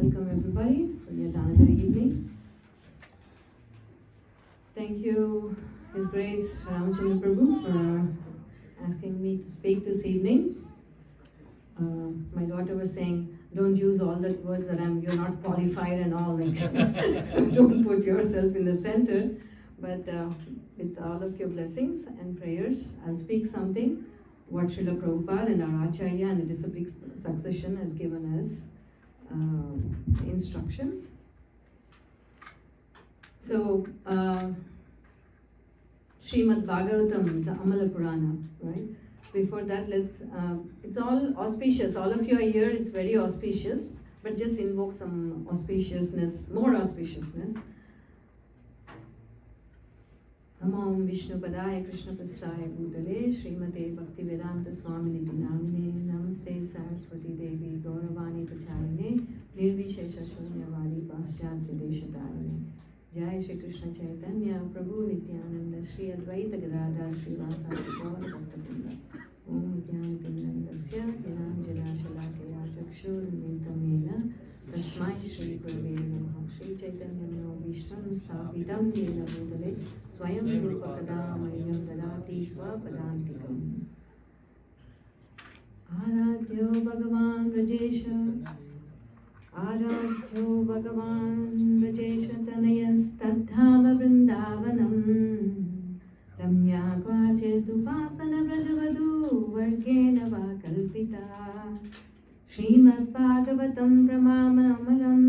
Welcome everybody for yet another evening. Grace Ramchandra Prabhu for asking me to speak this evening. My daughter was saying, don't use all the words that you're not qualified and all, like, so don't put yourself in the center. But with all of your blessings and prayers, I'll speak something what Srila Prabhupada and our Acharya and the disciplic succession has given us instructions. So, Srimad Bhagavatam, the Amala Purana, right? Before that, it's all auspicious. All of you are here, it's very auspicious, but just invoke some auspiciousness, more auspiciousness. Namo Vishnu Padaya Krishna Prasthaya Bhutale Srimate Bhakti Swami Namine Namaste Saraswati Devi Gauravani Pacharine Nirvishesha Shunyavadi Paschatya Deshatarine Jai Shri Krishna Chaitanya Prabhu Nityananda Shri Advaita Gadadhar Shri Vasadi Gaur Bhaktavinda Om Jnana Pinandasya Gyananjana Shalakaya Chakshur Nitamena Tasmai Shri Gurave Namaha Shri Chaitanya Mano Vishnu Sthapitam Yena Bhutale Swayam Rupa Kada Mayam Dadati Swapadantikam Aradhyo Bhagavan Rajesha Aradhyo Bhagavan Rajesha Tanayas Tadhama Vrindavanam Ramya Kvachit Upasana Vrajavadu Vargena Vakalpita Srimad Bhagavatam Pramamamalam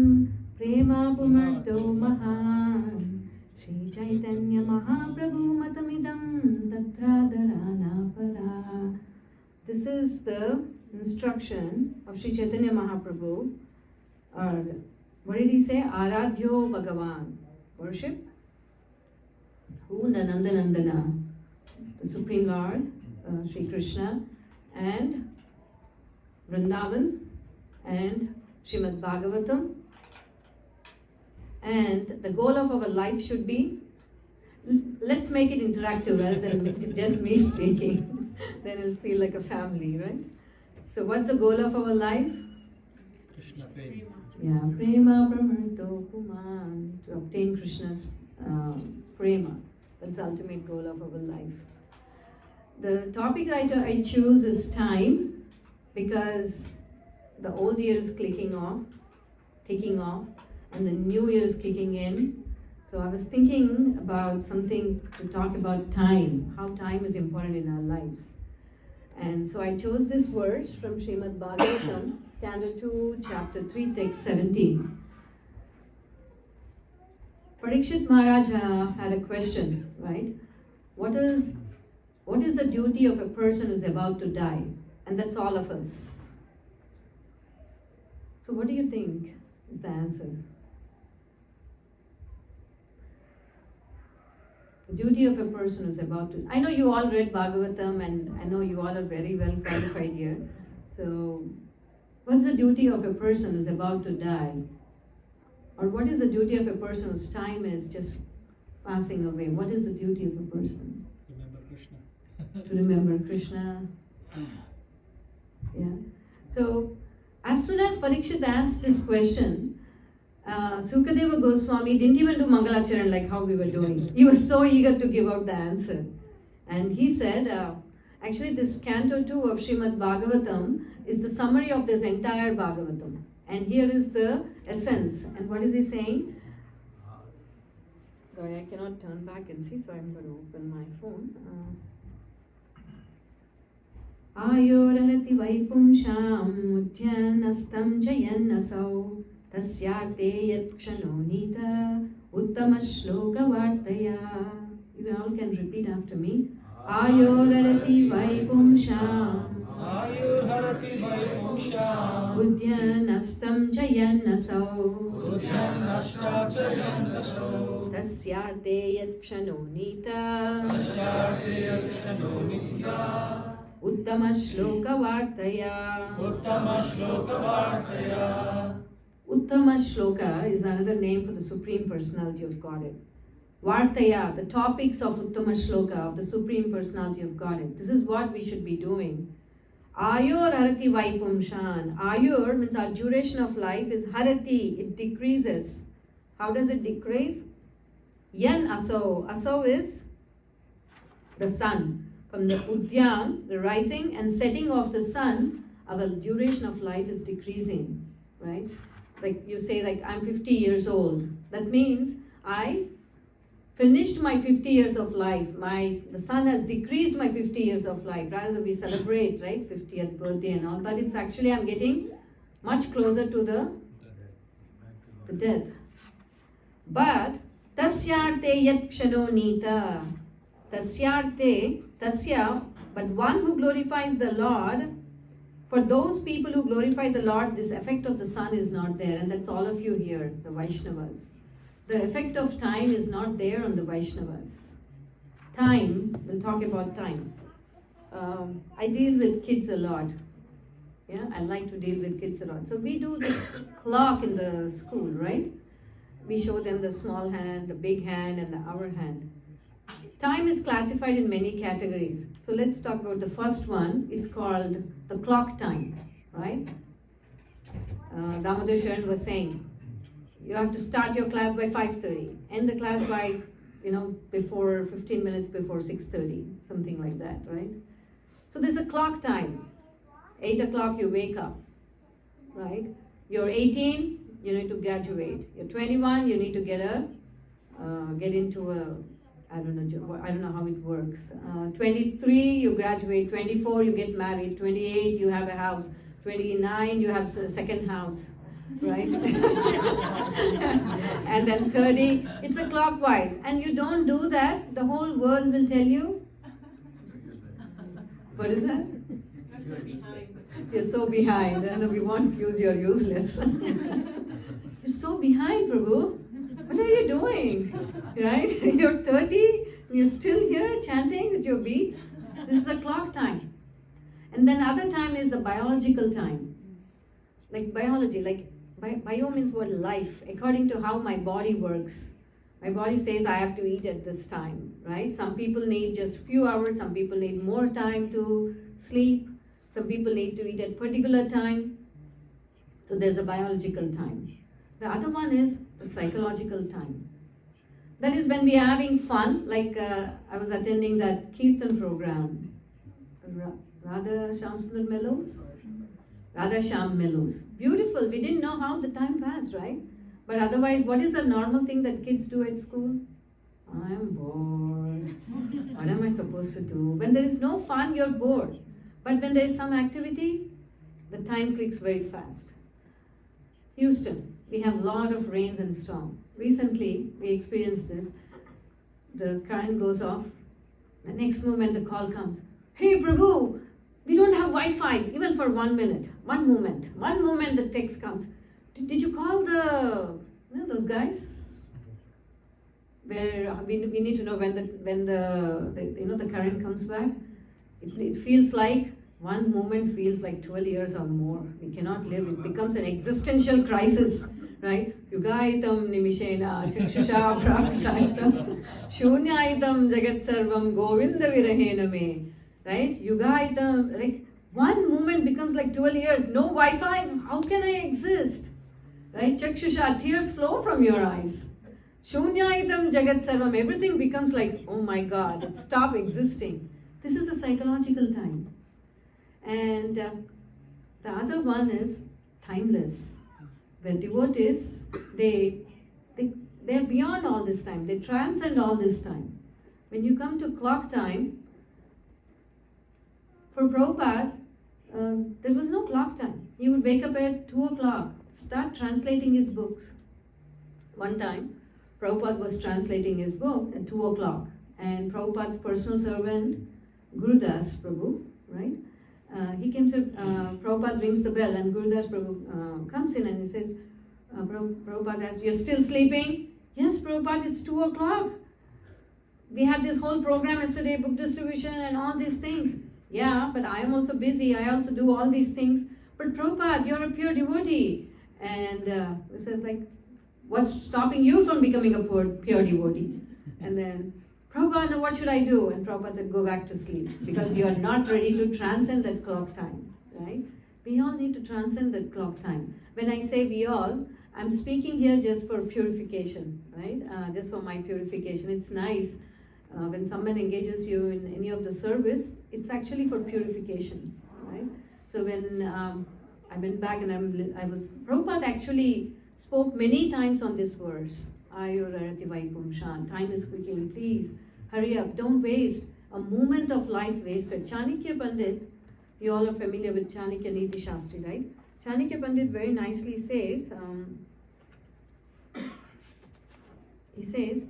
Prema Pumarto Mahan Shri Chaitanya Mahaprabhu Matamidam Tatradharana Para. This is the instruction of Shri Chaitanya Mahaprabhu. What did he say? Aradhyo Bhagavan. Worship. Who? Nandanandana, the Supreme Lord, Sri Krishna, and Vrindavan, and Srimad Bhagavatam. And the goal of our life should be, let's make it interactive rather than just me speaking. Then it'll feel like a family, right? So what's the goal of our life? Krishna Prema. Yeah, Prema Pramarto Kuman, to obtain Krishna's Prema. That's the ultimate goal of our life. The topic I choose is time, because the old year is kicking off, and the new year is kicking in. So I was thinking about something to talk about time, how time is important in our lives. And so I chose this verse from Srimad Bhagavatam, Canto 2, Chapter 3, Text 17. Parikshit Maharaj had a question, right? What is the duty of a person who is about to die? And that's all of us. So what do you think is the answer? The duty of a person who is about to... I know you all read Bhagavatam, and I know you all are very well qualified here. So what's the duty of a person who is about to die? Or what is the duty of a person whose time is just passing away? What is the duty of a person? Remember Krishna. To remember Krishna. Yeah. So, as soon as Parikshit asked this question, Sukadeva Goswami didn't even do Mangalacharan like how we were doing. He was so eager to give out the answer. And he said, actually this Canto 2 of Srimad Bhagavatam is the summary of this entire Bhagavatam. And here is the essence. And what is he saying? Sorry, I cannot turn back and see, so I'm going to open my phone. Ayorahati vaipumsham mudhyanastam jayanasau tasyate yat kshanonita uttama shloka vartaya. You all can repeat after me. Ayorahati vaipumsham Ayurharati Vaipumsha Udyanastam Jayanasau Udyanashta Jayanasau Tasyate Yat Kshanonita Tasyate Yat Kshanonita Uttama Shloka Vartaya. Uttama Shloka Vartaya. Uttama Shloka is another name for the Supreme Personality of Godhead. Vartaya, the topics of Uttama Shloka, of the Supreme Personality of Godhead. This is what we should be doing. Ayur Harati Vaipumshan. Ayur means our duration of life is Harati, it decreases. How does it decrease? Yan Aso. Aso is the sun. From the Udyan, the rising and setting of the sun, our duration of life is decreasing, right? Like you say, like I'm 50 years old. That means I finished my 50 years of life. The sun has decreased my 50 years of life. Rather we celebrate, right, 50th birthday and all, but it's actually I'm getting much closer to the death. But tasyarte yat kshano nita. Tasyarte, tasya, but one who glorifies the Lord, for those people who glorify the Lord, this effect of the sun is not there, and that's all of you here, the Vaishnavas. The effect of time is not there on the Vaishnavas. Time, we'll talk about time. I deal with kids a lot. Yeah, I like to deal with kids a lot. So we do this clock in the school, right? We show them the small hand, the big hand, and the hour hand. Time is classified in many categories. So let's talk about the first one. It's called the clock time, right? Damodar Sharan was saying, you have to start your class by 5:30, end the class by, before 15 minutes before 6:30, something like that, right? So there's a clock time. 8 o'clock you wake up, right? You're 18, you need to graduate. You're 21, you need to get into a, I don't know how it works. 23, you graduate. 24, you get married. 28, you have a house. 29, you have a second house, right? And then 30, it's a clockwise. And you don't do that, the whole world will tell you. What is that? You're so behind, and we won't use your useless. You're so behind, Prabhu. What are you doing? Right? You're 30, you're still here chanting with your beats. This is the clock time. And then other time is the biological time. Like biology, bio means what? Life. According to how my body works. My body says I have to eat at this time, right? Some people need just few hours, some people need more time to sleep. Some people need to eat at particular time. So there's a biological time. The other one is the psychological time. That is when we are having fun, like I was attending that Kirtan program. Radha Shamsundar Mellows? Radha Sham Mellows. Beautiful. We didn't know how the time passed, right? But otherwise, what is the normal thing that kids do at school? I'm bored. What am I supposed to do? When there is no fun, you're bored. But when there is some activity, the time clicks very fast. Houston, we have a lot of rains and storm. Recently, we experienced this. The current goes off. The next moment, the call comes. Hey, Prabhu, we don't have Wi-Fi, even for 1 minute. One moment, the text comes. Did you call those guys? Where we need to know when the current comes back. It feels like one moment feels like 12 years or more. We cannot live. It becomes an existential crisis, right? Yugaitam nimishena chakshusha prakshaitam shunyaitam jagat sarvam govinda virahena me. Right? Yugaitam, like one moment becomes like 12 years. No Wi-Fi, how can I exist? Right? Chakshusha, tears flow from your eyes. Shunyaitam jagat sarvam, everything becomes like, oh my God, stop existing. This is a psychological time. And the other one is timeless. Where devotees, they're beyond all this time. They transcend all this time. When you come to clock time, for Prabhupada, there was no clock time. He would wake up at 2 o'clock, start translating his books. One time, Prabhupada was translating his book at 2 o'clock. And Prabhupada's personal servant, Gurudas Prabhu, right? He came to, Prabhupada rings the bell and Gurudas Prabhu comes in and he says, Prabhupada asks, you're still sleeping? Yes, Prabhupada, it's 2 o'clock. We had this whole program yesterday, book distribution and all these things. Yeah, but I am also busy. I also do all these things. But Prabhupada, you're a pure devotee. And this is like, what's stopping you from becoming a pure devotee? And then, Prabhupada, what should I do? And Prabhupada said, go back to sleep. Because you are not ready to transcend that clock time, right? We all need to transcend that clock time. When I say we all, I'm speaking here just for purification, right? Just for my purification. It's nice. when someone engages you in any of the service, it's actually for purification, right? So when I went back and Prabhupada actually spoke many times on this verse, Ayurarati Vaipumshan, time is quickening, please hurry up, don't waste a moment of life wasted. Chanakya Pandit, you all are familiar with Chanakya Niti Shastri, right? Chanakya Pandit very nicely says, he says,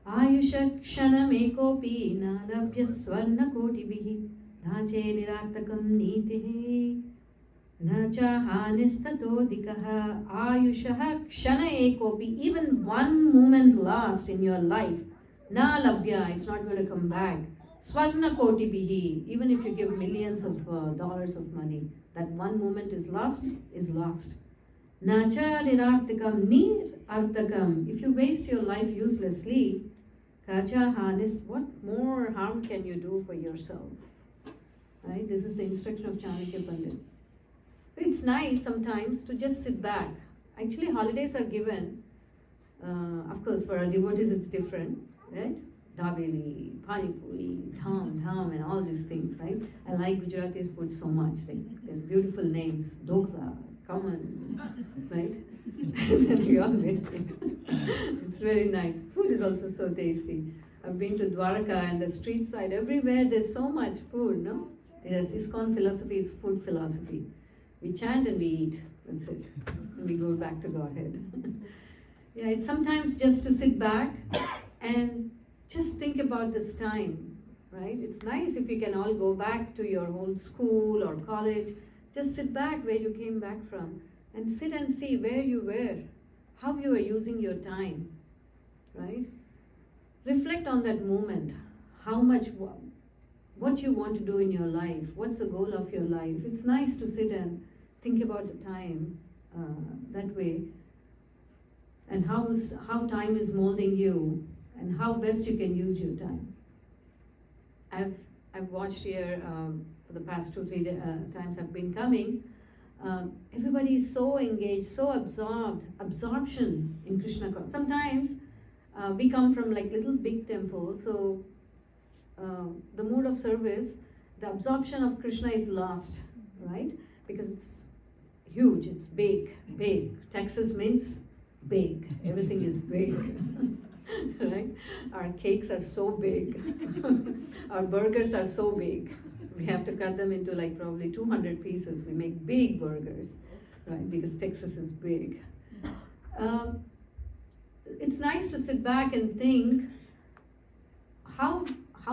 Ayusha Kshana Mekopi Nalabhya Swarna Kotibihi Nache Niratakam Nitihi Nacha Hanistato Dikaha Ayusha Kshana Ekopi. Even one moment lost in your life, Nalabhya, it's not going to come back. Swarna Kotibihi, even if you give millions of dollars of money, that one moment is lost, is lost. Nacha Nirartakam Nir Artakam. If you waste your life uselessly, Kacha Hanis, what more harm can you do for yourself? Right? This is the instruction of Chanakya Pandit. It's nice sometimes to just sit back. Actually, holidays are given. Of course, for our devotees it's different, right? Dabeli, Pani Puri, Dham, and all these things, right? I like Gujarati food so much. Like, there's beautiful names, Dokla, Kaman, right? We all make it. It's very nice. Food is also so tasty. I've been to Dwarka and the street side, everywhere there's so much food, no? Yes, ISKCON philosophy is food philosophy. We chant and we eat, that's it. And we go back to Godhead. Yeah, it's sometimes just to sit back and just think about this time, right? It's nice if you can all go back to your old school or college. Just sit back where you came back from and sit and see where you were, how you were using your time, right? Reflect on that moment, how much, what you want to do in your life, what's the goal of your life. It's nice to sit and think about the time that way, and how time is molding you and how best you can use your time. I've watched here for the past 2-3 times I've been coming. Everybody is so engaged, so absorption in Krishna consciousness. Sometimes we come from like little big temples, so the mood of service, the absorption of Krishna is lost, right? Because it's huge, it's big. Texas means big, everything is big, right? Our cakes are so big, our burgers are so big. We have to cut them into like probably 200 pieces. We make big burgers, right? Because Texas is big. It's nice to sit back and think how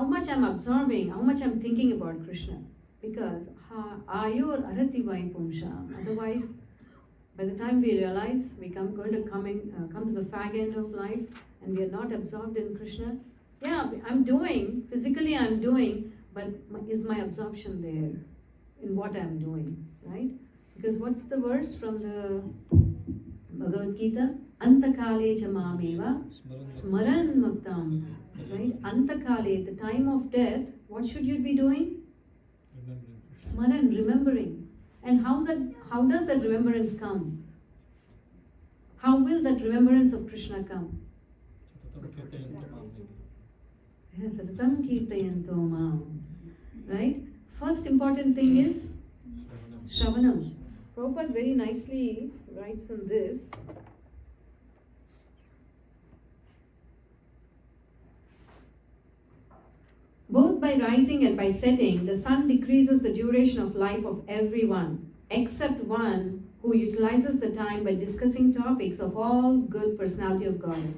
much I'm absorbing, how much I'm thinking about Krishna. Because ayur arati vaipumsha. Otherwise, by the time we realize we come to the fag end of life and we are not absorbed in Krishna. Yeah, I'm doing, physically I'm doing, but is my absorption there in what I'm doing, right? Because what's the verse from the Bhagavad Gita? Antakale cha mameva smaran muktam. Right? Antakale, the time of death, what should you be doing? Smaran, remembering. And how does that remembrance come? How will that remembrance of Krishna come? Yes, Satatam Kirtayanto Mam. Right? First important thing is Shravanam. Prabhupada very nicely writes in this. Both by rising and by setting, the sun decreases the duration of life of everyone, except one who utilizes the time by discussing topics of all good personality of God.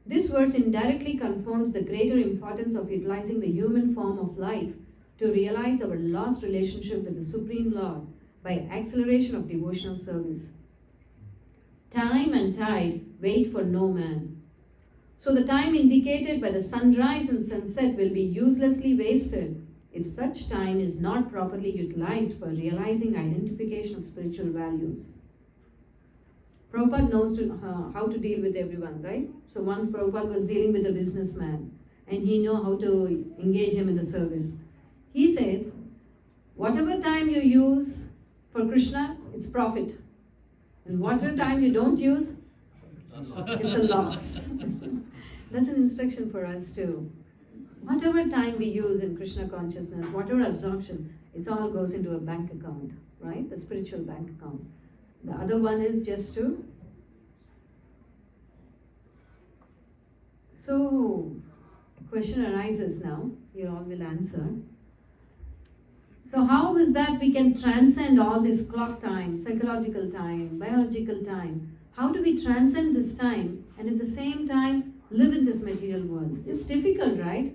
This verse indirectly confirms the greater importance of utilizing the human form of life to realize our lost relationship with the Supreme Lord by acceleration of devotional service. Time and tide wait for no man. So the time indicated by the sunrise and sunset will be uselessly wasted if such time is not properly utilized for realizing identification of spiritual values. Prabhupada knows how to deal with everyone, right? So once Prabhupada was dealing with a businessman and he knew how to engage him in the service. He said, whatever time you use for Krishna, it's profit. And whatever time you don't use, it's a loss. That's an instruction for us too. whatever time we use in Krishna consciousness, whatever absorption, it all goes into a bank account, right? The spiritual bank account. The other one is just to... So, a question arises now, you all will answer. So how is that we can transcend all this clock time, psychological time, biological time? How do we transcend this time and at the same time live in this material world? It's difficult, right?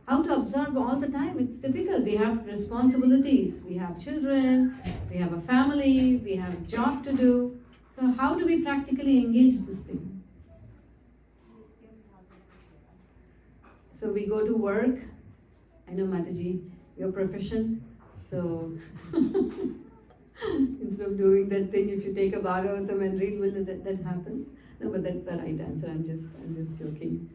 How to absorb all the time? It's difficult. We have responsibilities, we have children, we have a family, we have a job to do. So how do we practically engage this thing? So we go to work. I know, Mataji, your profession. So instead of doing that thing, if you take a Bhagavatam and read, will that happen? No, but that's the right answer. I'm just joking.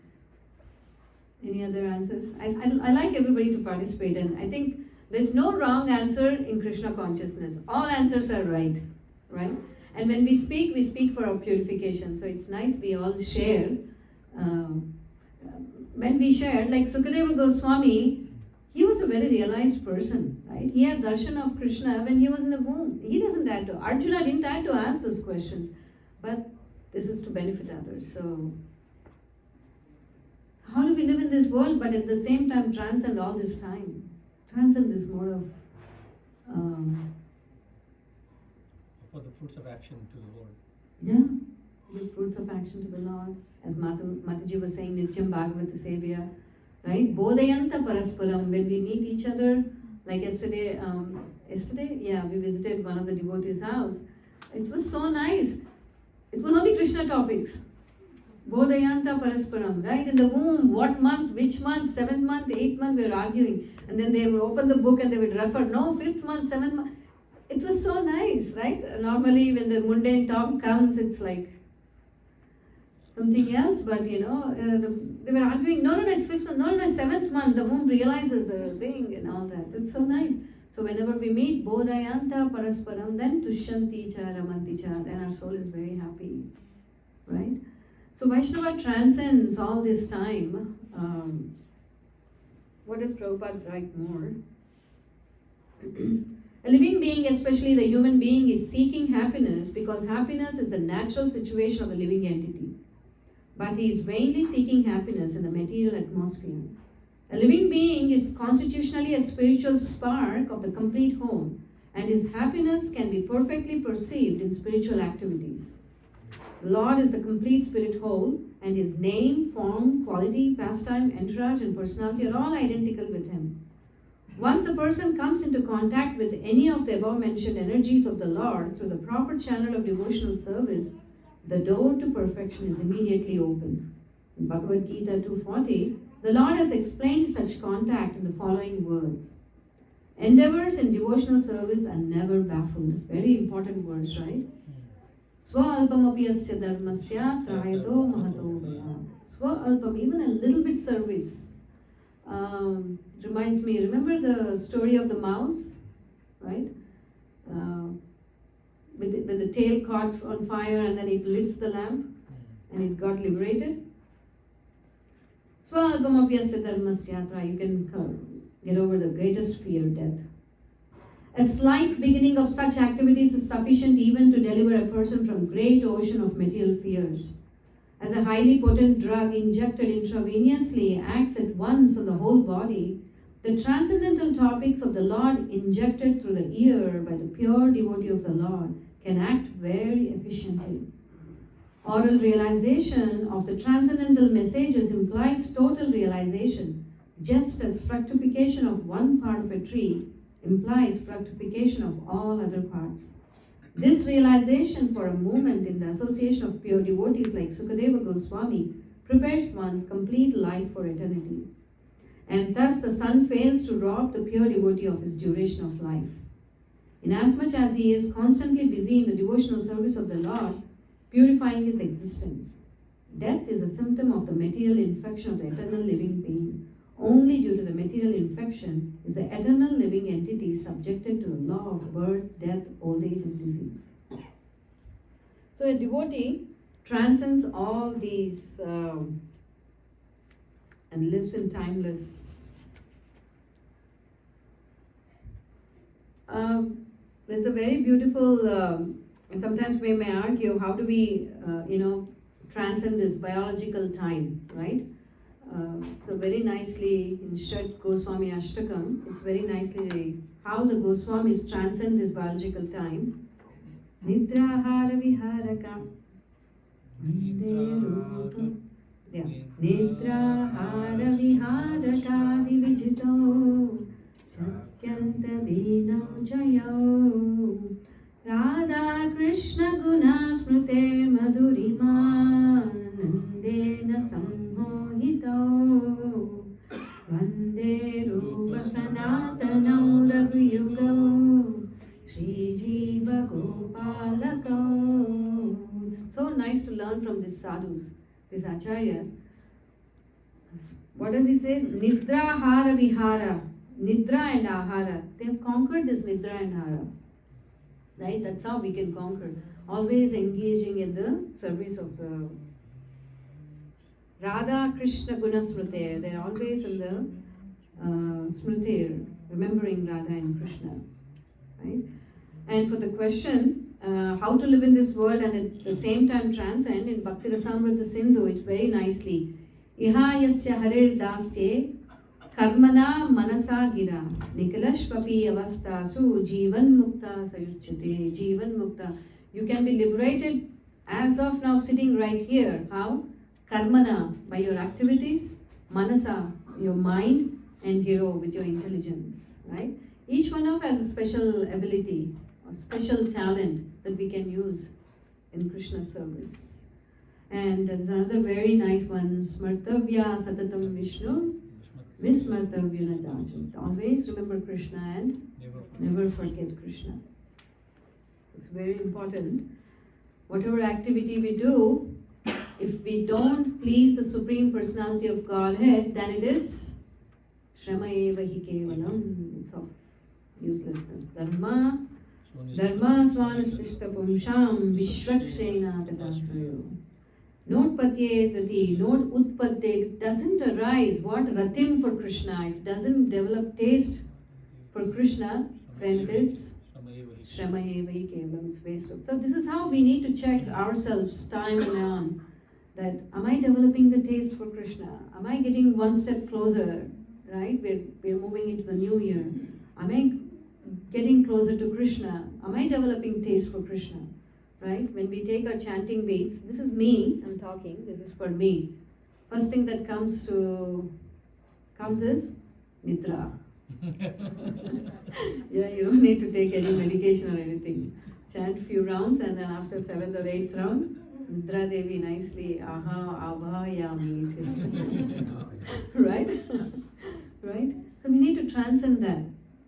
Any other answers? I like everybody to participate, and I think there's no wrong answer in Krishna consciousness. All answers are right, right? And when we speak for our purification. So it's nice we all share. When we share, like Sukadeva Goswami, he was a very realized person, right? He had darshan of Krishna when he was in the womb. He doesn't have to. Arjuna didn't have to ask those questions. But this is to benefit others. So how do we live in this world but at the same time transcend all this time? Transcend this mode of... For the fruits of action to the Lord. Yeah, give fruits of action to the Lord. As Mataji was saying, Nityam Bhagavata Sevya, right? Bodhayanta Parasparam, when we meet each other, like yesterday, we visited one of the devotees' house. It was so nice. It was only Krishna topics. Bodhayanta Parasparam, right? In the womb, what month, which month, 7th month, 8th month, we were arguing. And then they would open the book and they would refer, no, 5th month, 7th month. It was so nice, right? Normally when the mundane talk comes, it's like something else, but they were arguing, no, it's 5th month, no, 7th month, the womb realizes the thing and all that. It's so nice. So whenever we meet Bodhayanta Parasparam, then Tushyanti cha Ramanti cha, then our soul is very happy, right? So Vaishnava transcends all this time. What does Prabhupada write more? A living being, especially the human being, is seeking happiness because happiness is the natural situation of a living entity. But he is vainly seeking happiness in the material atmosphere. A living being is constitutionally a spiritual spark of the complete whole, and his happiness can be perfectly perceived in spiritual activities. The Lord is the complete spirit whole, and his name, form, quality, pastime, entourage, and personality are all identical with him. Once a person comes into contact with any of the above-mentioned energies of the Lord through the proper channel of devotional service, the door to perfection is immediately opened. In Bhagavad Gita 2:40, the Lord has explained such contact in the following words. Endeavors in devotional service are never baffled. Very important words, right? Swa-alpamapi asya dharmasya trayato mahato bhavat. Swa-alpam, even a little bit service. Reminds me, remember the story of the mouse, right? With the tail caught on fire and then it lit the lamp and it got liberated. Swa-alpamapyasya dharmasya, you can get over the greatest fear, death. A slight beginning of such activities is sufficient even to deliver a person from great ocean of material fears. As a highly potent drug injected intravenously acts at once on the whole body, the transcendental topics of the Lord injected through the ear by the pure devotee of the Lord can act very efficiently. Oral realization of the transcendental messages implies total realization, just as fructification of one part of a tree implies fructification of all other parts. This realization for a moment in the association of pure devotees like Sukadeva Goswami prepares one's complete life for eternity. And thus the sun fails to rob the pure devotee of his duration of life. Inasmuch as he is constantly busy in the devotional service of the Lord, purifying his existence. Death is a symptom of the material infection of the eternal living being. Only due to the material infection is the eternal living entity subjected to the law of birth, death, old age, and disease. So a devotee transcends all these and lives in timeless. There's a very beautiful, sometimes we may argue, how do we, transcend this biological time, right? So very nicely in Shat Goswami Ashtakam, it's very nicely how the Goswamis transcend this biological time. Nidrahara viharaka. Yeah. Nidrahara viharaka divijito chatyanta dinam jayo Radha Krishna guna smrute madhurima nandena sammohito Vande rupa sanatanam raghuyugam Shri Jiva Gopalakam. It's so nice to learn from these sadhus, these acharyas. What does he say? Nidra hara vihara. Nidra and ahara. They have conquered this nidra and hara. Right? That's how we can conquer. Always engaging in the service of the Radha Krishna Guna Smriti. They're always in the Smriti, remembering Radha and Krishna. Right? And for the question, how to live in this world and at the same time transcend, in Bhakti Rasamrita Sindhu, it's very nicely. Iha yasya harir daste karmana manasa gira nikalashvapi avastasu jivan mukta sayuchyate. Jivan mukta. You can be liberated as of now sitting right here. How? Karmana, by your activities, manasa, your mind, and giro, with your intelligence. Right? Each one of us has a special ability or special talent that we can use in Krishna's service. And there's another very nice one, Smartavya Satatam Vishnu, Vismartavya Najajat. Always remember Krishna and never forget Krishna. It's very important. Whatever activity we do, if we don't please the Supreme Personality of Godhead, then it is Shrama eva hi kevalam. It's of uselessness. Dharma swanastishta pumsham vishvaksena tatasayo. Not patyetati, not utpatte. It doesn't arise. What? Ratim for Krishna. If it doesn't develop taste for Krishna, then it is Shrama eva hi kevalam. It's waste of. So this is how we need to check ourselves time and on. That am I developing the taste for Krishna? Am I getting one step closer? Right? We're moving into the new year. Am I getting closer to Krishna? Am I developing taste for Krishna? Right? When we take our chanting beats, this is me, I'm talking, this is for me. First thing that comes is Nidra. Yeah, you don't need to take any medication or anything. Chant few rounds and then after 7th or 8th round, Nidra Devi nicely, aha, abha, yami. Right? Right? So we need to transcend that.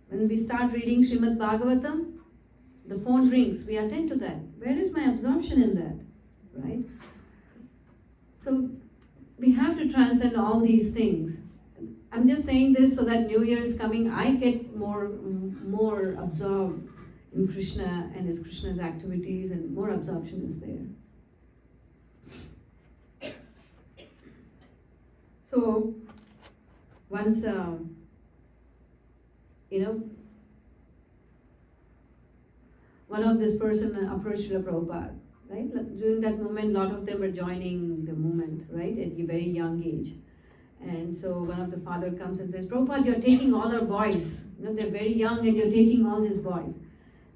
When we start reading Srimad Bhagavatam, the phone rings, we attend to that. Where is my absorption in that? Right? So we have to transcend all these things. I'm just saying this so that New Year is coming, I get more absorbed in Krishna and his Krishna's activities, and more absorption is there. So once one of this person approached Srila Prabhupada, right? During that moment, a lot of them were joining the movement, right, at a very young age. And so one of the father comes and says, Prabhupada, you're taking all our boys. They're very young and you're taking all these boys.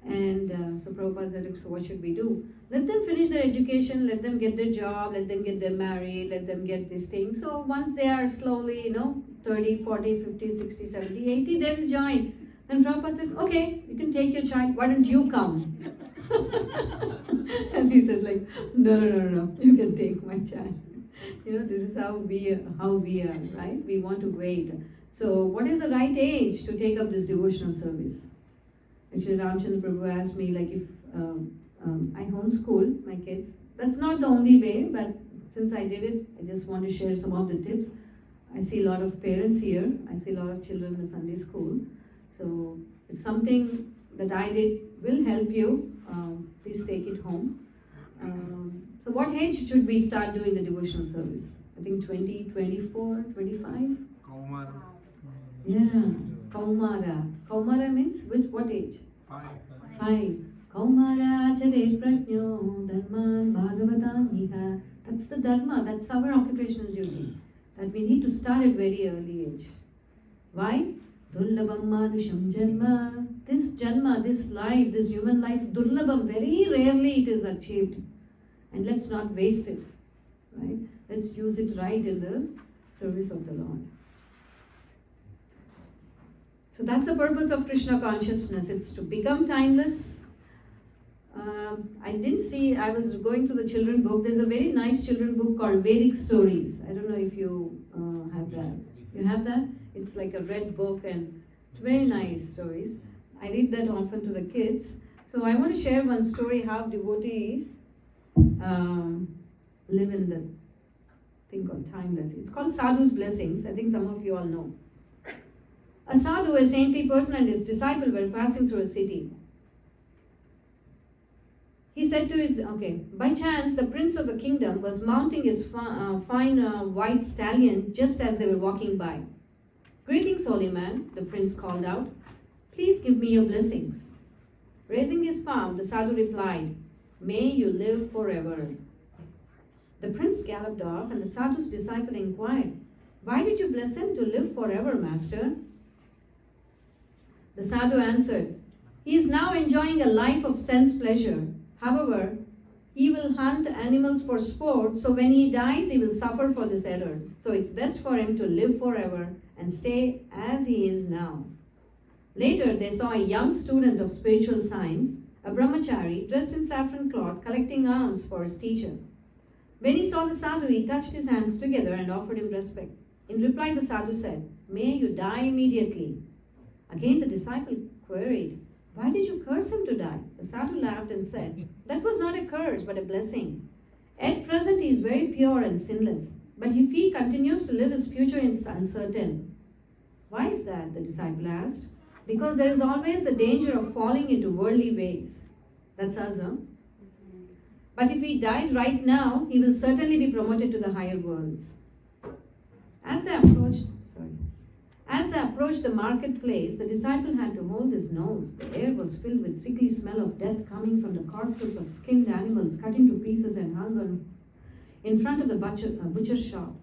And so Prabhupada said, so what should we do? Let them finish their education, let them get their job, let them get their married, let them get this thing. So once they are slowly, 30, 40, 50, 60, 70, 80, they will join. Then Prabhupada said, okay, you can take your child, why don't you come? And he says no, you can take my child. This is how we are, right? We want to wait. So what is the right age to take up this devotional service? Actually, Ramchandra Prabhu asked me, if I homeschool my kids. That's not the only way, but since I did it, I just want to share some of the tips. I see a lot of parents here. I see a lot of children in the Sunday school. So if something that I did will help you, please take it home. So what age should we start doing the devotional service? I think 20, 24, 25? Kaumara. Yeah, Kaumara. Kaumara means what age? 5. 5. Kaumara achare prajno dharman bhagavatan niha. That's the dharma, that's our occupational duty. That we need to start at very early age. Why? Durlabam manusham janma. This janma, this life, this human life, durlabam, very rarely it is achieved. And let's not waste it. Right? Let's use it right in the service of the Lord. So that's the purpose of Krishna consciousness. It's to become timeless. I was going through the children book. There's a very nice children book called Vedic Stories. I don't know if you have that. You have that? It's like a red book and it's very nice stories. I read that often to the kids. So I want to share one story how devotees live in the thing called timeless. It's called Sadhu's Blessings. I think some of you all know. A sadhu, a saintly person, and his disciple were passing through a city. He said to by chance the prince of the kingdom was mounting his fine white stallion just as they were walking by. Greetings, holy man, the prince called out. Please give me your blessings. Raising his palm, the sadhu replied, May you live forever. The prince galloped off and the sadhu's disciple inquired, Why did you bless him to live forever, master? The sadhu answered, He is now enjoying a life of sense pleasure. However, he will hunt animals for sport, so when he dies, he will suffer for this error. So it's best for him to live forever and stay as he is now. Later, they saw a young student of spiritual science, a brahmachari, dressed in saffron cloth, collecting alms for his teacher. When he saw the sadhu, he touched his hands together and offered him respect. In reply, the sadhu said, May you die immediately. Again, the disciple queried, Why did you curse him to die? The sadhu laughed and said, That was not a curse, but a blessing. At present, he is very pure and sinless, but if he continues to live, his future is uncertain. Why is that? The disciple asked. Because there is always the danger of falling into worldly ways. That's us, huh? But if he dies right now, he will certainly be promoted to the higher worlds. As they approached the marketplace, the disciple had to hold his nose. The air was filled with sickly smell of death coming from the corpses of skinned animals cut into pieces and hung in front of the butcher's shop.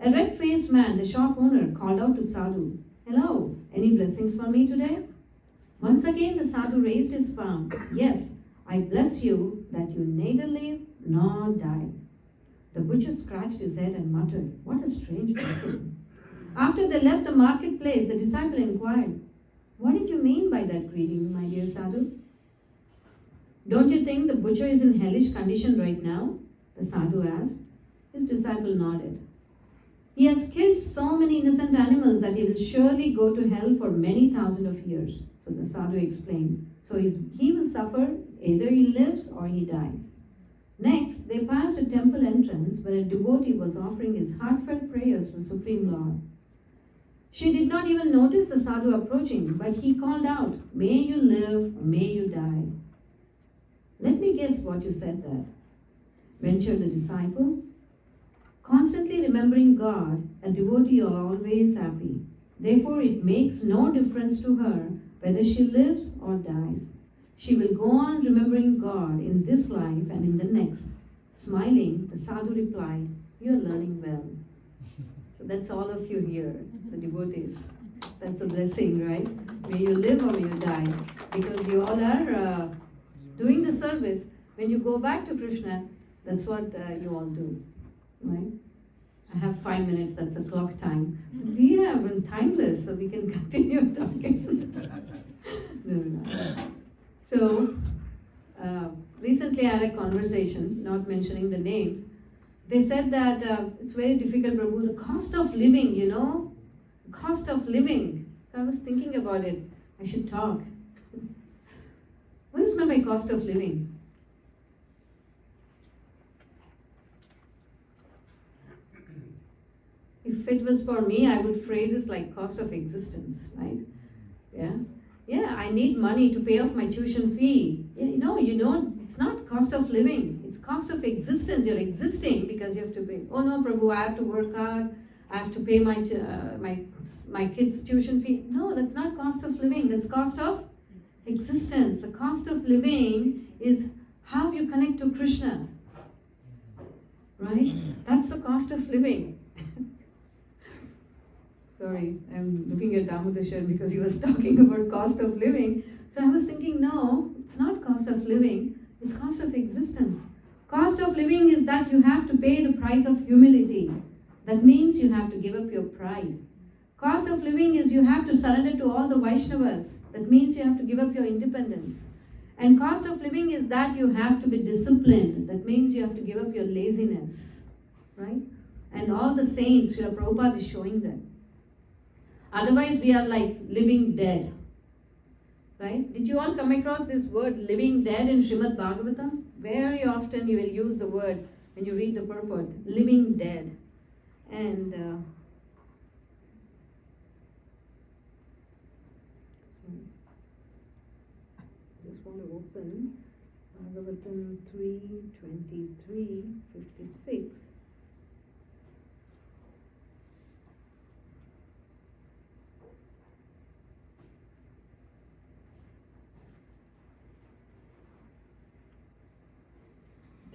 A red-faced man, the shop owner, called out to Sadhu, Hello, any blessings for me today? Once again the sadhu raised his palm. Yes, I bless you that you neither live nor die. The butcher scratched his head and muttered, What a strange blessing. After they left the marketplace, the disciple inquired, What did you mean by that greeting, my dear sadhu? Don't you think the butcher is in hellish condition right now? The sadhu asked. His disciple nodded. He has killed so many innocent animals that he will surely go to hell for many thousands of years. So the sadhu explained. So he will suffer, either he lives or he dies. Next, they passed a temple entrance where a devotee was offering his heartfelt prayers to Supreme Lord. She did not even notice the sadhu approaching, but he called out, May you live, or may you die. Let me guess what you said there, ventured the disciple. Constantly remembering God, a devotee is always happy. Therefore, it makes no difference to her whether she lives or dies. She will go on remembering God in this life and in the next. Smiling, the sadhu replied, You are learning well. So that's all of you here, the devotees. That's a blessing, right? May you live or may you die. Because you all are doing the service. When you go back to Krishna, that's what you all do. Right? I have 5 minutes, that's a clock time. We are timeless, so we can continue talking. So, recently I had a conversation, not mentioning the names. They said that it's very difficult, Prabhu, the cost of living, cost of living. So I was thinking about it. I should talk. What is meant by cost of living? If it was for me, I would phrase it like cost of existence, right? Yeah, I need money to pay off my tuition fee. You don't It's not cost of living, it's cost of existence. You're existing because you have to pay. Oh no, Prabhu, I have to work hard, I have to pay my kids' tuition fee. No, that's not cost of living, that's cost of existence. The cost of living is how you connect to Krishna. Right? That's the cost of living. Sorry, I'm looking at Damodar because he was talking about cost of living. So I was thinking, no, it's not cost of living, it's cost of existence. Cost of living is that you have to pay the price of humility. That means you have to give up your pride. Cost of living is you have to surrender to all the Vaishnavas. That means you have to give up your independence. And cost of living is that you have to be disciplined. That means you have to give up your laziness. Right? And all the saints, Srila Prabhupada is showing that. Otherwise we are like living dead. Right? Did you all come across this word living dead in Srimad Bhagavatam? Very often you will use the word when you read the purport, living dead. And just want to open Bhagavatam 3:23-56.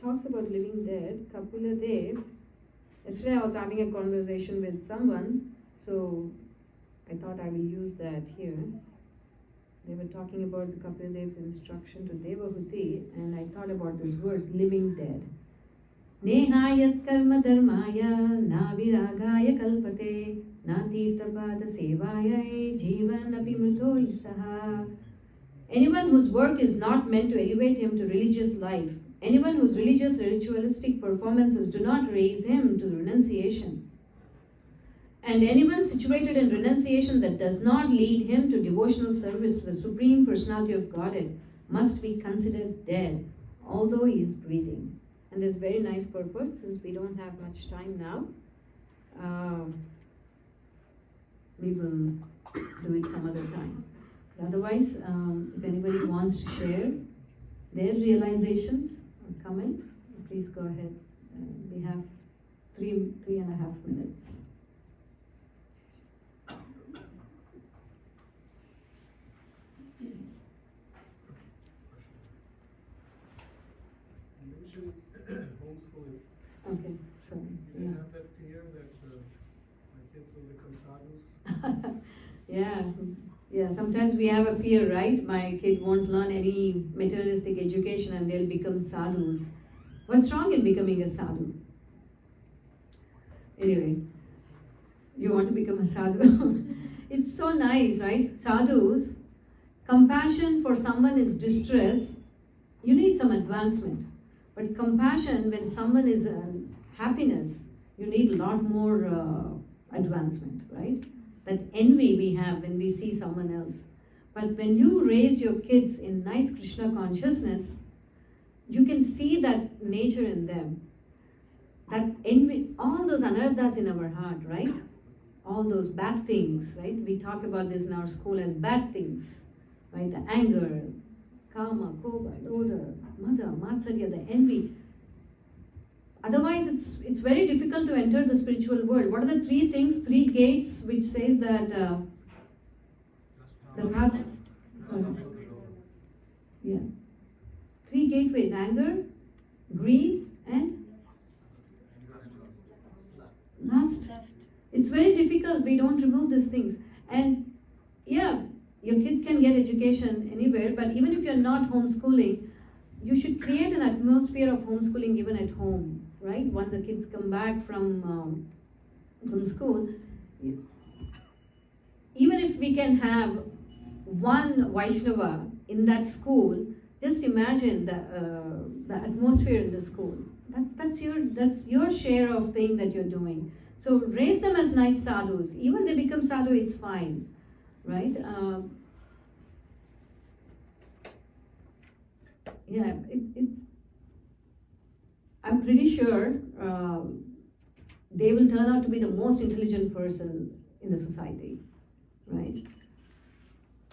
Talks about living dead. Kapila Dev. Yesterday I was having a conversation with someone, so I thought I will use that here. They were talking about the Kapila Dev's instruction to Devahuti, and I thought about this verse, living dead. Nehayat karma dharmaya na viragaya kalpate na tirthapada sevaya jivan api mruto isaha. Anyone whose work is not meant to elevate him to religious life, anyone whose religious or ritualistic performances do not raise him to renunciation, and anyone situated in renunciation that does not lead him to devotional service to the Supreme Personality of Godhead must be considered dead, although he is breathing. And there's very nice purport, since we don't have much time now. We will do it some other time. But otherwise, if anybody wants to share their realizations or comment, please go ahead. We have 3.5 minutes. Homeschooling. Okay, sorry. You Yeah. have that fear that my kids will become sadhus? Yeah, sometimes we have a fear, right? My kid won't learn any materialistic education and they'll become sadhus. What's wrong in becoming a sadhu? Anyway, you want to become a sadhu? It's so nice, right? Sadhus, compassion for someone is distress, you need some advancement. But compassion when someone is happiness, you need a lot more advancement, right? That envy we have when we see someone else. But when you raise your kids in nice Krishna consciousness, you can see that nature in them. That envy, all those anarthas in our heart, right? All those bad things, right? We talk about this in our school as bad things, right? The anger, kama, koba, lodha, mada, matsarya, the envy. Otherwise, it's very difficult to enter the spiritual world. What are the three things, three gates, which says that the path? Yeah. Three gateways: anger, greed, and lust. It's very difficult. We don't remove these things. And yeah, your kid can get education anywhere, but even if you're not homeschooling, you should create an atmosphere of homeschooling even at home, right? Once the kids come back from school, even if we can have one Vaishnava in that school, just imagine the atmosphere in the school. That's your share of thing that you're doing. So raise them as nice sadhus. Even they become sadhu, it's fine, right? Yeah, I'm pretty sure they will turn out to be the most intelligent person in the society, right?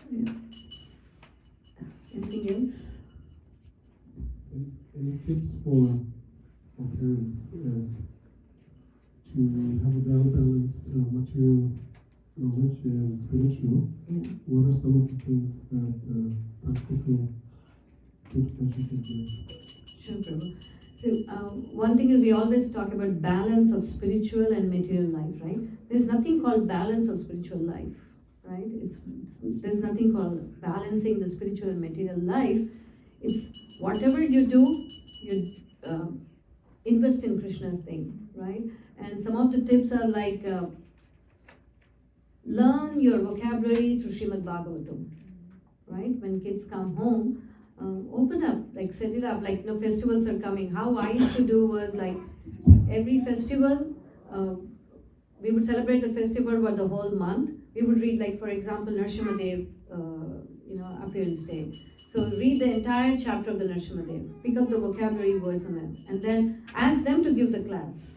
Yeah. Anything else? Any tips for parents to have a well-balanced material knowledge and spiritual? Yeah. What are some of the things that practical tips that you can give? Sure, Prabhu. So, one thing is we always talk about balance of spiritual and material life, right? There's nothing called balance of spiritual life, right? There's nothing called balancing the spiritual and material life. It's whatever you do, you invest in Krishna's thing, right? And some of the tips are like learn your vocabulary through Srimad Bhagavatam, right? When kids come home, open up, like set it up, like festivals are coming. How I used to do was like every festival, we would celebrate the festival for the whole month. We would read, like for example, Narsimha Dev, appearance day. So read the entire chapter of the Narsimha Dev, pick up the vocabulary words on it, and then ask them to give the class.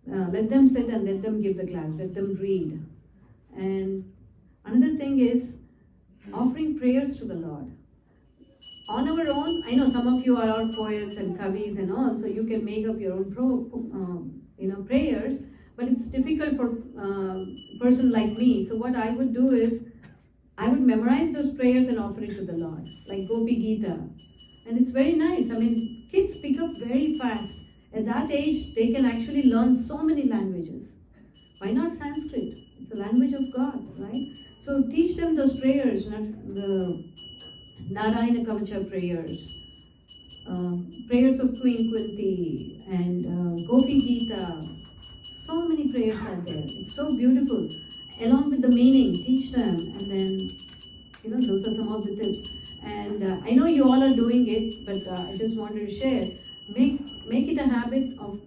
Let them sit and let them give the class, let them read. And another thing is offering prayers to the Lord. On our own, I know some of you are all poets and kavis and all, so you can make up your own prayers, but it's difficult for a person like me. So what I would do is, I would memorize those prayers and offer it to the Lord, like Gopi Gita. And it's very nice. I mean, kids pick up very fast. At that age, they can actually learn so many languages. Why not Sanskrit? It's the language of God, right? So teach them those prayers, not the Narayana Kavacha prayers, prayers of Queen Kunti, and Gopi Gita. So many prayers are there. It's so beautiful. Along with the meaning, teach them, and then, those are some of the tips. And I know you all are doing it, but I just wanted to share. Make it a habit of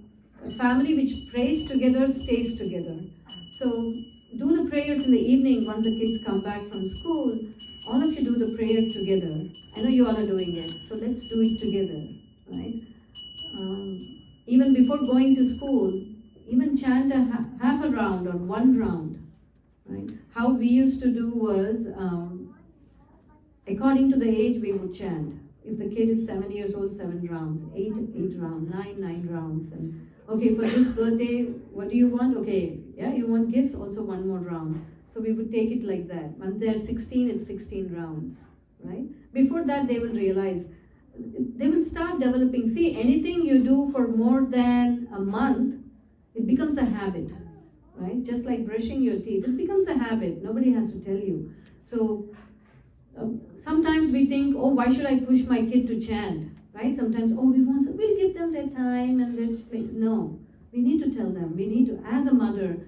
a family which prays together, stays together. So do the prayers in the evening once the kids come back from school. All of you do the prayer together. I know you all are doing it, so let's do it together, right? Even before going to school, even chant half a round or one round, right? How we used to do was, according to the age we would chant. If the kid is 7 years old, 7 rounds, 8 rounds, 9 rounds. And okay, for this birthday, what do you want? Okay, yeah, you want gifts, also one more round. So we would take it like that. Once they're 16, it's 16 rounds, right? Before that, they will realize, they will start developing. See, anything you do for more than a month, it becomes a habit, right? Just like brushing your teeth, it becomes a habit. Nobody has to tell you. So sometimes we think, oh, why should I push my kid to chant, right? Sometimes, oh, we'll give them their time and this. No, we need to tell them. We need to, as a mother,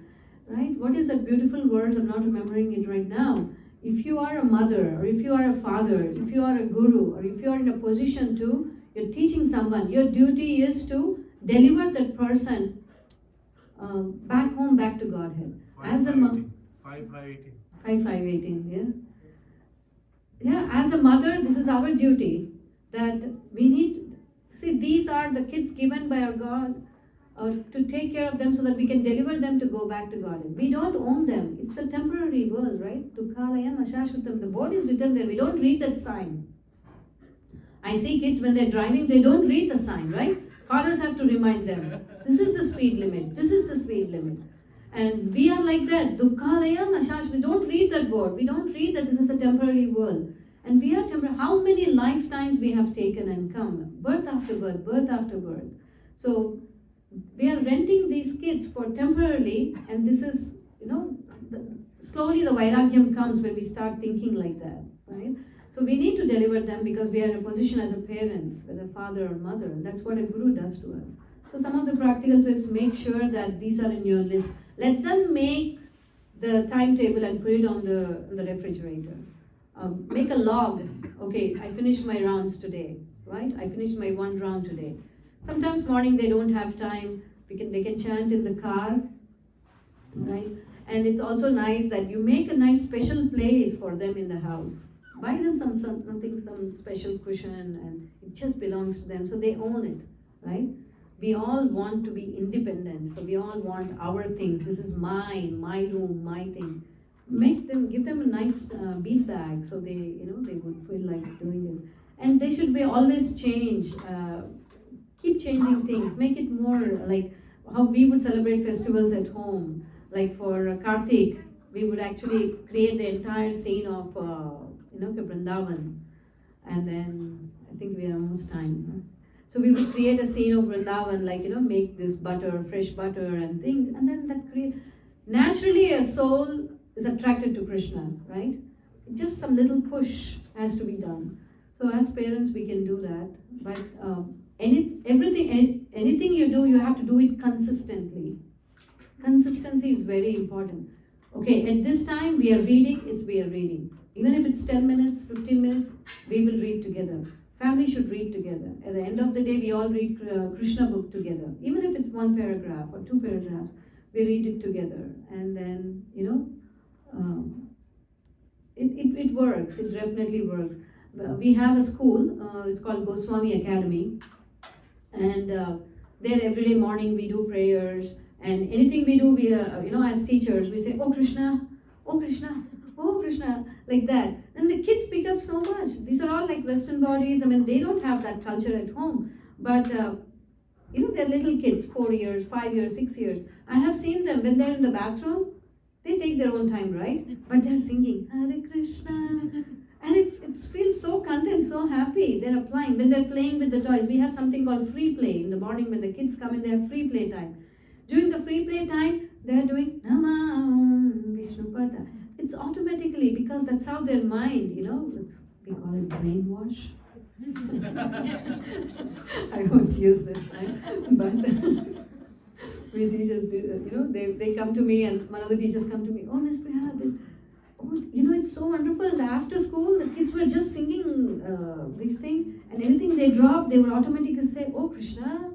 right? What is that beautiful words? I'm not remembering it right now. If you are a mother, or if you are a father, if you are a guru, or if you are in a position to, you're teaching someone, your duty is to deliver that person back home, back to Godhead. As a mother, 5-5-18, yeah. Yeah, as a mother, this is our duty, that we need, see, these are the kids given by our God to take care of them so that we can deliver them to go back to God. We don't own them. It's a temporary world, right? Dukhalayam ashashvatam. The board is written there. We don't read that sign. I see kids when they're driving, they don't read the sign, right? Fathers have to remind them, this is the speed limit. This is the speed limit. And we are like that. Dukhalayam ashash. We don't read that board. We don't read that this is a temporary world. And we are temporary. How many lifetimes we have taken and come? Birth after birth, birth after birth. So we are renting these kids for temporarily, and this is, slowly the vairagyam comes when we start thinking like that, right? So we need to deliver them because we are in a position as a parents, whether father or mother. That's what a guru does to us. So some of the practical tips, make sure that these are in your list. Let them make the timetable and put it on the refrigerator. Make a log. Okay, I finished my rounds today, right? I finished my 1 round today. Sometimes morning they don't have time. They can chant in the car, right? And it's also nice that you make a nice special place for them in the house. Buy them some special cushion, and it just belongs to them, so they own it, right? We all want to be independent, so we all want our things. This is mine, my room, my thing. Give them a nice beeswag, so they would feel like doing it. And they should be always change, keep changing things, make it more like how we would celebrate festivals at home. Like for Kartik, we would actually create the entire scene of Vrindavan, and then I think we are almost time. Huh? So we would create a scene of Vrindavan, like make this butter, fresh butter, and things, and then that create. Naturally, a soul is attracted to Krishna, right? Just some little push has to be done. So as parents, we can do that, but anything you do, you have to do it consistently. Consistency is very important. Okay, at this time we are reading, we are reading. Even if it's 10 minutes, 15 minutes, we will read together. Family should read together. At the end of the day, we all read Krishna book together. Even if it's one paragraph or two paragraphs, we read it together. And then, it works. It definitely works. We have a school, it's called Goswami Academy. And there every day morning we do prayers. And anything we do, we as teachers, we say, "Oh Krishna, oh Krishna, oh Krishna," like that. And the kids pick up so much. These are all like Western bodies. I mean, they don't have that culture at home. But, they're little kids, 4 years, 5 years, 6 years. I have seen them when they're in the bathroom, they take their own time, right? But they're singing, Hare Krishna. And it feels so content, so happy. They're applying. When they're playing with the toys, we have something called free play. In the morning when the kids come in, they have free play time. During the free play time, they're doing Nama Vishnupada. It's automatically, because that's how their mind, we call it brainwash. I won't use this time, but we teachers, they come to me, and one of the teachers come to me, "Oh, Miss Priya, it's so wonderful. And after school, the kids were just singing these things, and anything they drop, they would automatically say, 'Oh Krishna,'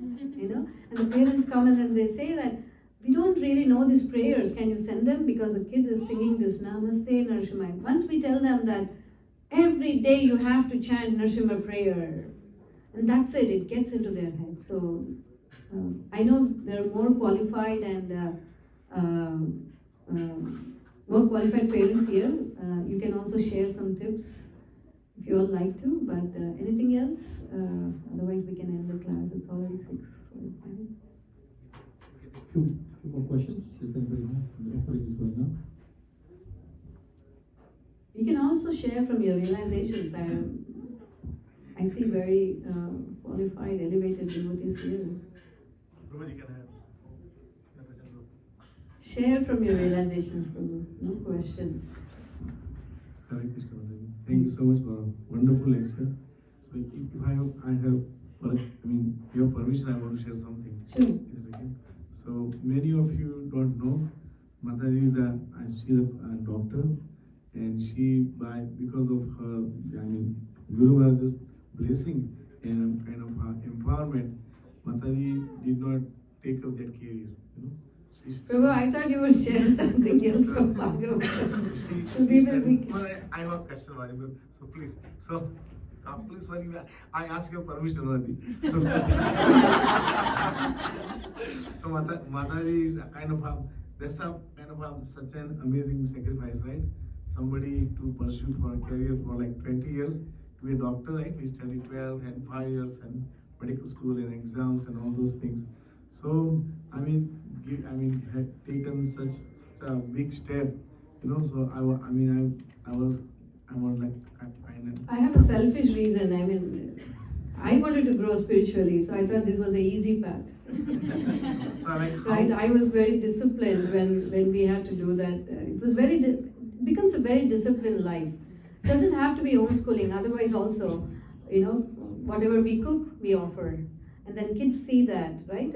And the parents come and then they say that, 'We don't really know these prayers. Can you send them? Because the kid is singing this Namaste Narsimha.' Once we tell them that every day you have to chant Narsimha prayer, and that's it. It gets into their head. So I know there are more qualified and more qualified parents here. You can also share some tips if you all like to. But anything else? Otherwise, we can end the class. It's already 6:45. Few more questions, if anybody has. The recording is going on. You can also share from your realizations. I see very qualified, elevated devotees here. Share from your realizations, Prabhu. No questions. Hare Krishna. Thank you so much for a wonderful lecture. So if I have, your permission, I want to share something. Sure. Is it okay? So many of you don't know, Mataji is she's a doctor, and because of her, Guru Maharaj's blessing and kind of empowerment, Mataji did not take up that career. Prabhu, I thought you would share something else from Bhagavad. I have a question, so please. So please forgive me. I ask your permission already. So Mataji is such an amazing sacrifice, right? Somebody to pursue for a career for like 20 years to be a doctor, right? We studied 12 and 5 years and medical school and exams and all those things. So had taken such a big step, So I have a selfish reason. I wanted to grow spiritually, so I thought this was an easy path. Right? I was very disciplined when we had to do that. It becomes a very disciplined life. It doesn't have to be homeschooling. Otherwise, also, whatever we cook, we offer. And then kids see that, right?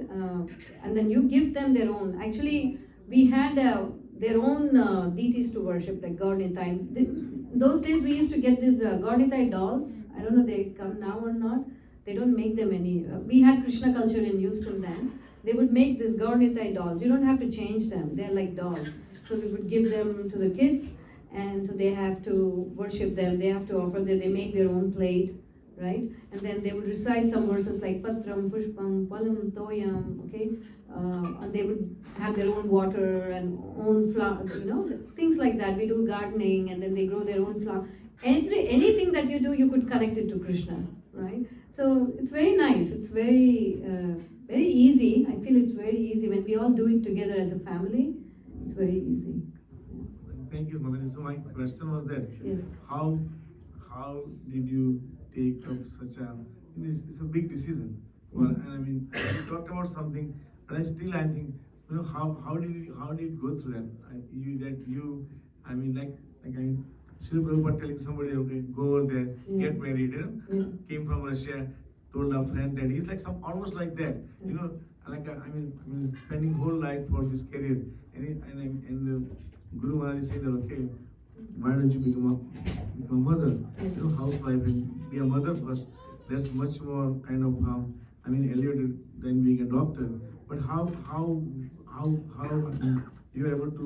And then you give them their own. Actually, we had their own deities to worship, like Gaurnitai. In those days, we used to get these Gaurnitai dolls. I don't know if they come now or not. They don't make them any. We had Krishna culture in Houston then. They would make these Gaurnitai dolls. You don't have to change them. They're like dolls. So we would give them to the kids, and so they have to worship them. They have to offer them. They make their own plate. Right? And then they would recite some verses like Patram, Pushpam, Palam, Toyam, okay? And they would have their own water and own flower, things like that. We do gardening, and then they grow their own flower. anything that you do, you could connect it to Krishna, right? So it's very nice. It's very very easy. I feel it's very easy when we all do it together as a family. It's very easy. Thank you, Madani. So my question was that Yes. how did you take up such a it's a big decision. Well, and I mean you talked about something, but I think how did you go through that? Srila Prabhupada telling somebody, okay, go over there, get married, came from Russia, told a friend that he's like almost like that, spending whole life for this career, and the Guru Maharaj said that, okay, why don't you become a mother, housewife, and be a mother first. That's much more kind of elevated than being a doctor. But how you were able to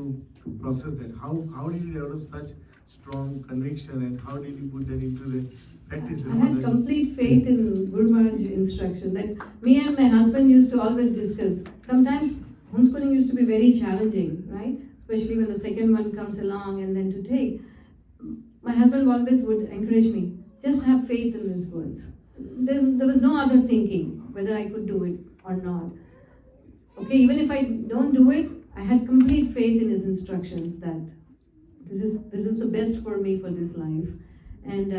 process that? How did you develop such strong conviction, and how did you put that into the practice? I had complete faith in Guru Maharaj's instruction. That me and my husband used to always discuss. Sometimes homeschooling used to be very challenging, right? Especially when the second one comes along and then to take. My husband always would encourage me, just have faith in his words. There was no other thinking whether I could do it or not. Okay, even if I don't do it, I had complete faith in his instructions that this is the best for me for this life. And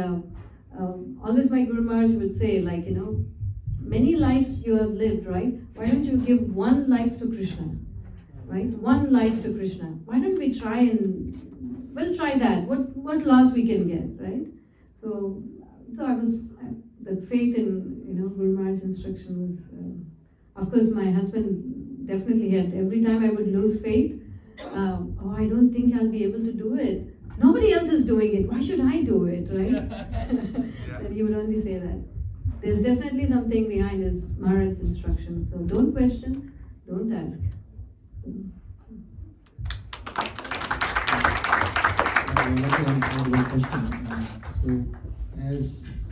always my Guru Maharaj would say, many lives you have lived, right? Why don't you give one life to Krishna, right? One life to Krishna. Why don't we try that. What loss we can get, right? So I was, the faith in, Guru Maharaj's instruction was, of course my husband definitely had, every time I would lose faith, I don't think I'll be able to do it. Nobody else is doing it. Why should I do it, right? And he would only say that. There's definitely something behind his Maharaj's instruction. So don't question, don't ask. I'd like to add one question. So, as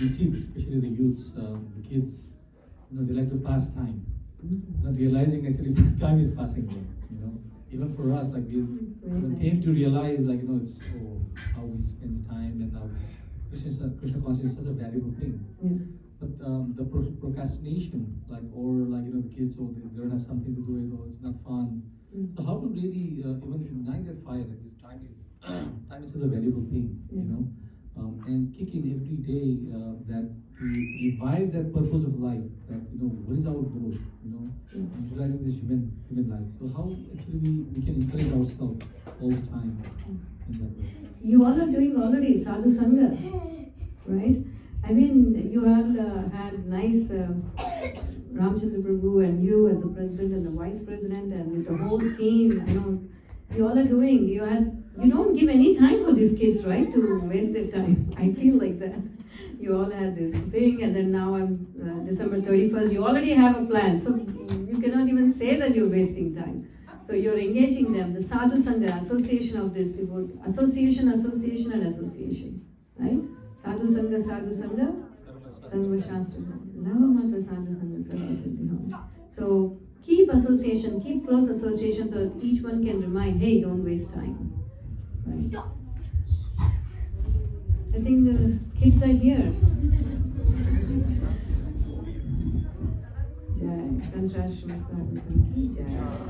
we see, especially the youths, the kids, they like to pass time, not realizing actually time is passing them. Even for us, we tend to realize, it's how we spend time, and how Krishna consciousness is such a valuable thing. Yeah. But the procrastination, the kids, they don't have something to do, it's not fun. So how to really, even ignite that fire, this time is such a valuable thing, and kicking every day that to revive that purpose of life, that what is our goal, utilizing this human life. So how actually we can encourage ourselves all the time in that way. You all are doing already sadhu sangha, right? I mean, you all had nice Ramchandra Prabhu and you as the president and the vice president and with the whole team. You all are doing. You don't give any time for these kids, right? To waste their time. I feel like that. You all had this thing, and then now I'm December 31st. You already have a plan, so you cannot even say that you're wasting time. So you're engaging them. The sadhu sangha, association of this devotee, association, and association, right? Sadhu sangha, sarva shastra, navamatra sadhu sangha, sarva siddhi. So keep association, keep close association, so that each one can remind, hey, don't waste time. Right? I think the kids are here. Jai, Tantrashram Prabhupada, Jai.